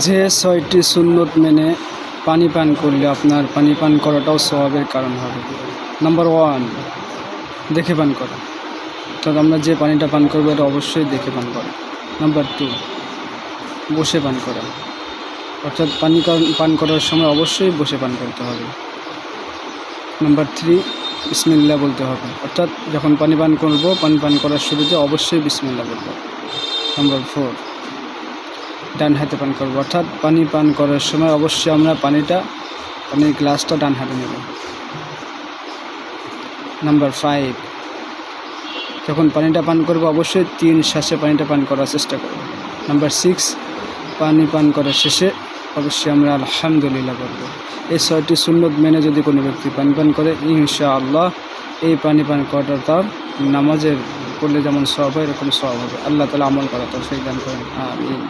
যে ৬টি সুন্নত মেনে পানি পান করলে আপনার পানি পান করাটাও সওয়াবের কারণ হবে। নাম্বার 1, দেখে পান করা, অর্থাৎ আমরা যে পানিটা পান করবো এটা অবশ্যই দেখে পান করা। নাম্বার 2, বসে পান করা, অর্থাৎ পানি পান করার সময় অবশ্যই বসে পান করতে হবে। নাম্বার 3, বিসমিল্লাহ বলতে হবে, অর্থাৎ যখন পানি পান করবো পানি পান করার শুরুতে অবশ্যই বিসমিল্লাহ বলবো। নাম্বার 4, ডান হাতে পান করবো, অর্থাৎ পানি পান করার সময় অবশ্যই আমরা পানির গ্লাসটা ডান হাতে নেব। নাম্বার 5, যখন পানিটা পান করবো অবশ্যই 3 শ্বাসে পানিটা পান করার চেষ্টা করব। নাম্বার 6, পানি পান করার শেষে অবশ্যই আমরা আলহামদুলিল্লাহ বলব। এই 6টি সুন্নত মেনে যদি কোনো ব্যক্তি পানি পান করে, ইনশাআল্লাহ এই পানি পান করাটা তার নামাজের পড়লে যেমন সওয়াব হয় এরকম সওয়াব হবে। আল্লাহ তাআলা আমল করা তৌফিক দান করেন। আমিন।